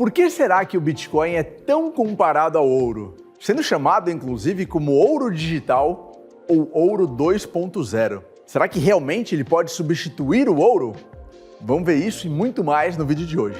por que será que o Bitcoin é tão comparado ao ouro? Sendo chamado, inclusive, como ouro digital ou ouro 2.0. Será que realmente ele pode substituir o ouro? Vamos ver isso e muito mais no vídeo de hoje.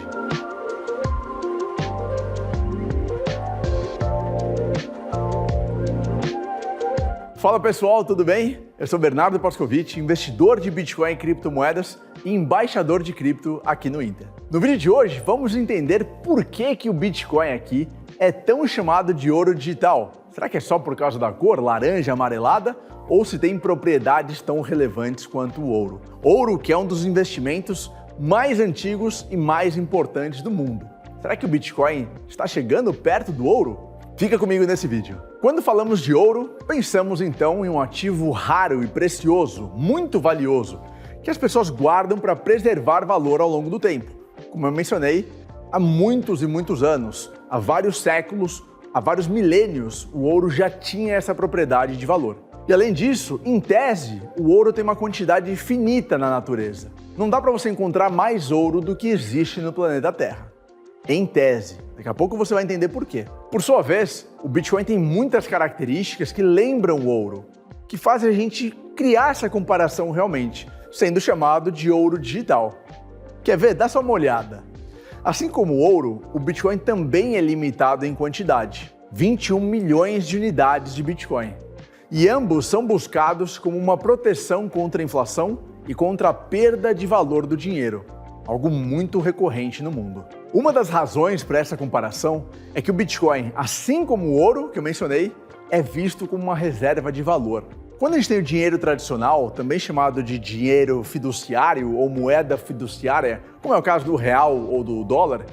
Fala pessoal, tudo bem? Eu sou Bernardo Pascovitch, investidor de Bitcoin e criptomoedas e embaixador de cripto aqui no Inter. No vídeo de hoje, vamos entender por que o Bitcoin aqui é tão chamado de ouro digital. Será que é só por causa da cor laranja amarelada ou se tem propriedades tão relevantes quanto o ouro? Ouro que é um dos investimentos mais antigos e mais importantes do mundo. Será que o Bitcoin está chegando perto do ouro? Fica comigo nesse vídeo. Quando falamos de ouro, pensamos então em um ativo raro e precioso, muito valioso, que as pessoas guardam para preservar valor ao longo do tempo. Como eu mencionei, há muitos e muitos anos, há vários séculos, há vários milênios, o ouro já tinha essa propriedade de valor. E além disso, em tese, o ouro tem uma quantidade finita na natureza. Não dá para você encontrar mais ouro do que existe no planeta Terra. Em tese. Daqui a pouco você vai entender por quê. Por sua vez, o Bitcoin tem muitas características que lembram o ouro, que fazem a gente criar essa comparação realmente, sendo chamado de ouro digital. Quer ver? Dá só uma olhada. Assim como o ouro, o Bitcoin também é limitado em quantidade, 21 milhões de unidades de Bitcoin. E ambos são buscados como uma proteção contra a inflação e contra a perda de valor do dinheiro, algo muito recorrente no mundo. Uma das razões para essa comparação é que o Bitcoin, assim como o ouro que eu mencionei, é visto como uma reserva de valor. Quando a gente tem o dinheiro tradicional, também chamado de dinheiro fiduciário ou moeda fiduciária, como é o caso do real ou do dólar,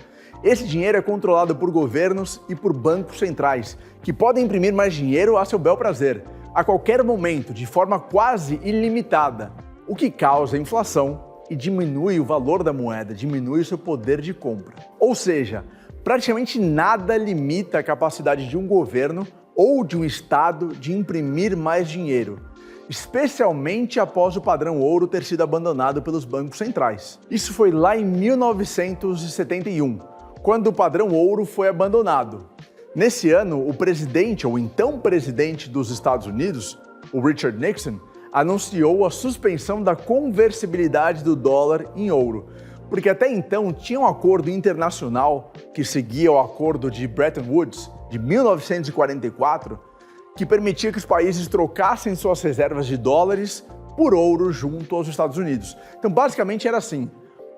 esse dinheiro é controlado por governos e por bancos centrais, que podem imprimir mais dinheiro a seu bel prazer, a qualquer momento, de forma quase ilimitada, o que causa inflação e diminui o valor da moeda, diminui o seu poder de compra. Ou seja, praticamente nada limita a capacidade de um governo ou de um estado de imprimir mais dinheiro, especialmente após o padrão ouro ter sido abandonado pelos bancos centrais. Isso foi lá em 1971, quando o padrão ouro foi abandonado. Nesse ano, o presidente, ou então presidente dos Estados Unidos, o Richard Nixon, anunciou a suspensão da conversibilidade do dólar em ouro, porque até então tinha um acordo internacional que seguia o acordo de Bretton Woods de 1944, que permitia que os países trocassem suas reservas de dólares por ouro junto aos Estados Unidos. Então, basicamente era assim: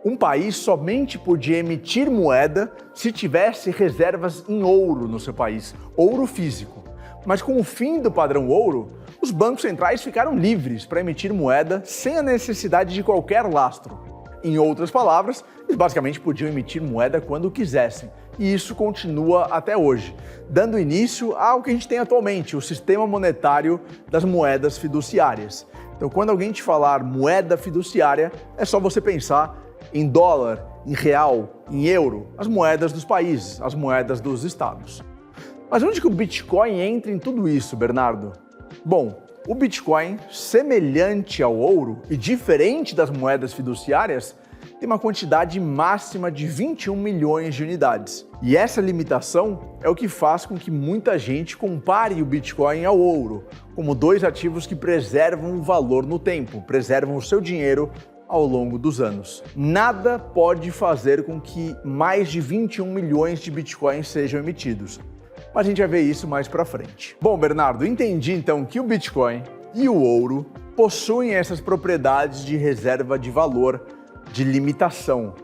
um país somente podia emitir moeda se tivesse reservas em ouro no seu país, ouro físico. Mas com o fim do padrão ouro, os bancos centrais ficaram livres para emitir moeda sem a necessidade de qualquer lastro. Em outras palavras, eles basicamente podiam emitir moeda quando quisessem. E isso continua até hoje, dando início ao que a gente tem atualmente, o sistema monetário das moedas fiduciárias. Então, quando alguém te falar moeda fiduciária, é só você pensar em dólar, em real, em euro, as moedas dos países, as moedas dos estados. Mas onde que o Bitcoin entra em tudo isso, Bernardo? Bom, o Bitcoin, semelhante ao ouro e diferente das moedas fiduciárias, tem uma quantidade máxima de 21 milhões de unidades. E essa limitação é o que faz com que muita gente compare o Bitcoin ao ouro, como dois ativos que preservam o valor no tempo, preservam o seu dinheiro ao longo dos anos. Nada pode fazer com que mais de 21 milhões de Bitcoins sejam emitidos. Mas a gente vai ver isso mais pra frente. Bom, Bernardo, entendi então que o Bitcoin e o ouro possuem essas propriedades de reserva de valor, de limitação.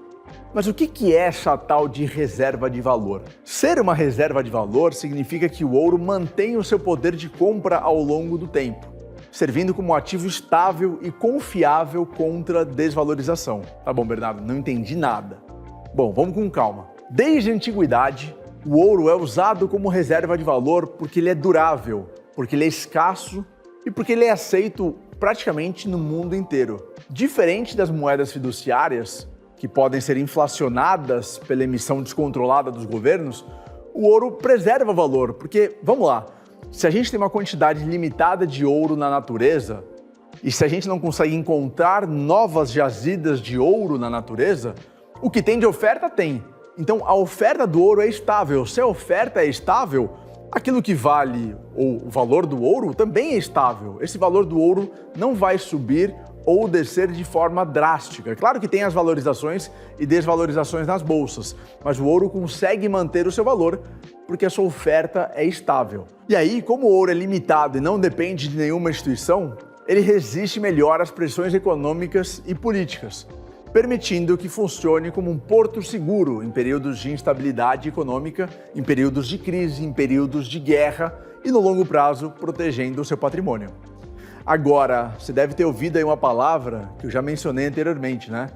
Mas o que é essa tal de reserva de valor? Ser uma reserva de valor significa que o ouro mantém o seu poder de compra ao longo do tempo, servindo como ativo estável e confiável contra desvalorização. Tá bom, Bernardo, não entendi nada. Bom, vamos com calma. Desde a antiguidade, o ouro é usado como reserva de valor porque ele é durável, porque ele é escasso e porque ele é aceito praticamente no mundo inteiro. Diferente das moedas fiduciárias, que podem ser inflacionadas pela emissão descontrolada dos governos, o ouro preserva valor, porque, vamos lá, se a gente tem uma quantidade limitada de ouro na natureza, e se a gente não consegue encontrar novas jazidas de ouro na natureza, o que tem de oferta tem. Então, a oferta do ouro é estável. Se a oferta é estável, aquilo que vale, ou o valor do ouro, também é estável. Esse valor do ouro não vai subir ou descer de forma drástica. Claro que tem as valorizações e desvalorizações nas bolsas, mas o ouro consegue manter o seu valor porque a sua oferta é estável. E aí, como o ouro é limitado e não depende de nenhuma instituição, ele resiste melhor às pressões econômicas e políticas, permitindo que funcione como um porto seguro em períodos de instabilidade econômica, em períodos de crise, em períodos de guerra e, no longo prazo, protegendo o seu patrimônio. Agora, você deve ter ouvido aí uma palavra que eu já mencionei anteriormente, né?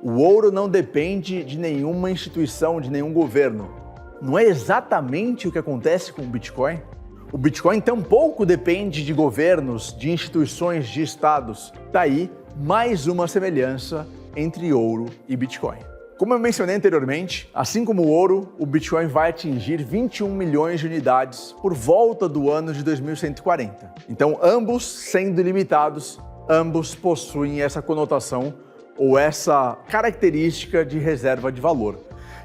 O ouro não depende de nenhuma instituição, de nenhum governo. Não é exatamente o que acontece com o Bitcoin? O Bitcoin tampouco depende de governos, de instituições, de estados. Daí, mais uma semelhança entre ouro e Bitcoin. Como eu mencionei anteriormente, assim como o ouro, o Bitcoin vai atingir 21 milhões de unidades por volta do ano de 2140. Então, ambos sendo limitados, ambos possuem essa conotação ou essa característica de reserva de valor.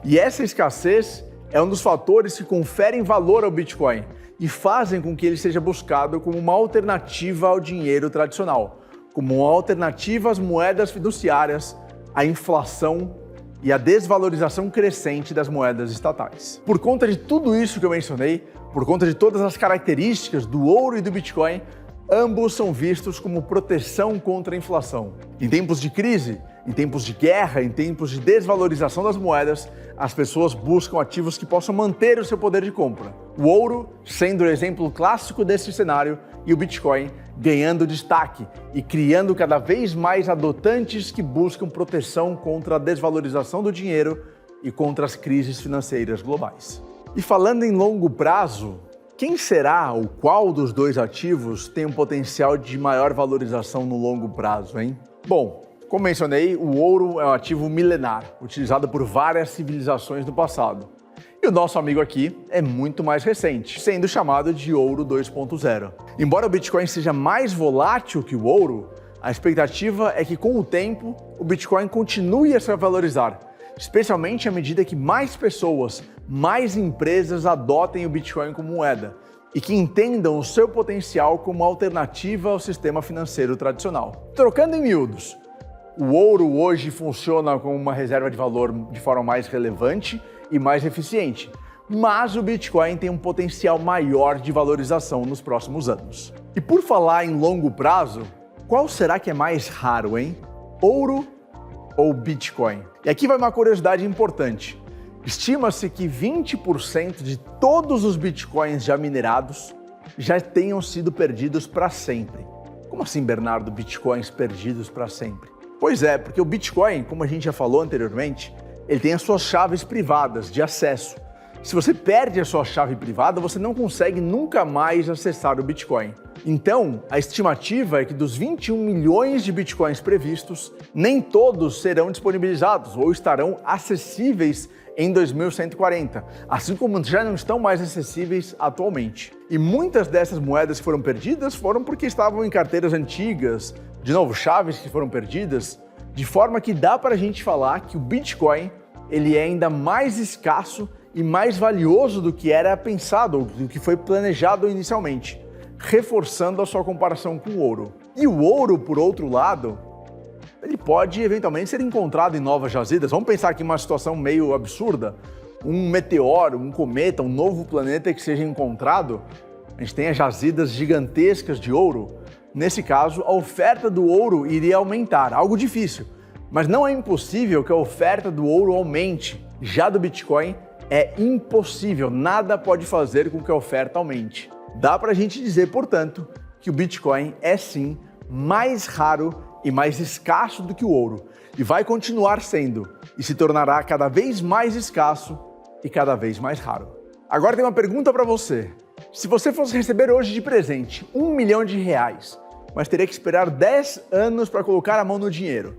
E essa escassez é um dos fatores que conferem valor ao Bitcoin e fazem com que ele seja buscado como uma alternativa ao dinheiro tradicional, como uma alternativa às moedas fiduciárias, à inflação e à desvalorização crescente das moedas estatais. Por conta de tudo isso que eu mencionei, por conta de todas as características do ouro e do Bitcoin, ambos são vistos como proteção contra a inflação. Em tempos de crise, em tempos de guerra, em tempos de desvalorização das moedas, as pessoas buscam ativos que possam manter o seu poder de compra. O ouro sendo o exemplo clássico desse cenário e o Bitcoin ganhando destaque e criando cada vez mais adotantes que buscam proteção contra a desvalorização do dinheiro e contra as crises financeiras globais. E falando em longo prazo, quem será ou qual dos dois ativos tem um potencial de maior valorização no longo prazo, hein? Bom, como mencionei, o ouro é um ativo milenar, utilizado por várias civilizações do passado. E o nosso amigo aqui é muito mais recente, sendo chamado de ouro 2.0. Embora o Bitcoin seja mais volátil que o ouro, a expectativa é que com o tempo o Bitcoin continue a se valorizar, especialmente à medida que mais pessoas, mais empresas adotem o Bitcoin como moeda e que entendam o seu potencial como alternativa ao sistema financeiro tradicional. Trocando em miúdos, o ouro hoje funciona como uma reserva de valor de forma mais relevante e mais eficiente, mas o Bitcoin tem um potencial maior de valorização nos próximos anos. E por falar em longo prazo, qual será que é mais raro, hein? Ouro ou Bitcoin? E aqui vai uma curiosidade importante. Estima-se que 20% de todos os Bitcoins já minerados já tenham sido perdidos para sempre. Como assim, Bernardo, Bitcoins perdidos para sempre? Pois é, porque o Bitcoin, como a gente já falou anteriormente, ele tem as suas chaves privadas de acesso. Se você perde a sua chave privada, você não consegue nunca mais acessar o Bitcoin. Então, a estimativa é que dos 21 milhões de Bitcoins previstos, nem todos serão disponibilizados ou estarão acessíveis em 2140, assim como já não estão mais acessíveis atualmente. E muitas dessas moedas que foram perdidas foram porque estavam em carteiras antigas, de novo, chaves que foram perdidas, de forma que dá para a gente falar que o Bitcoin ele é ainda mais escasso e mais valioso do que era pensado, do que foi planejado inicialmente, reforçando a sua comparação com o ouro. E o ouro, por outro lado, ele pode eventualmente ser encontrado em novas jazidas. Vamos pensar aqui uma situação meio absurda, um meteoro, um cometa, um novo planeta que seja encontrado, a gente tem as jazidas gigantescas de ouro. Nesse caso, a oferta do ouro iria aumentar, algo difícil, mas não é impossível que a oferta do ouro aumente. Já do Bitcoin, é impossível, nada pode fazer com que a oferta aumente. Dá para a gente dizer, portanto, que o Bitcoin é sim mais raro e mais escasso do que o ouro, e vai continuar sendo, e se tornará cada vez mais escasso e cada vez mais raro. Agora tem uma pergunta para você. Se você fosse receber hoje de presente R$1 milhão, mas teria que esperar 10 anos para colocar a mão no dinheiro,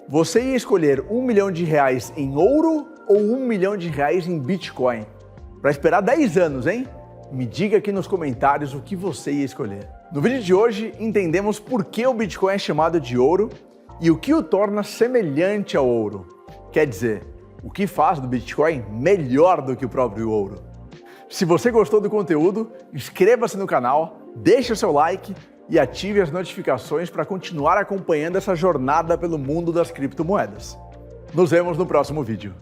você ia escolher R$1 milhão em ouro ou R$1 milhão em Bitcoin? Para esperar 10 anos, hein? Me diga aqui nos comentários o que você ia escolher. No vídeo de hoje, entendemos por que o Bitcoin é chamado de ouro e o que o torna semelhante ao ouro. Quer dizer, o que faz do Bitcoin melhor do que o próprio ouro. Se você gostou do conteúdo, inscreva-se no canal, deixe o seu like e ative as notificações para continuar acompanhando essa jornada pelo mundo das criptomoedas. Nos vemos no próximo vídeo.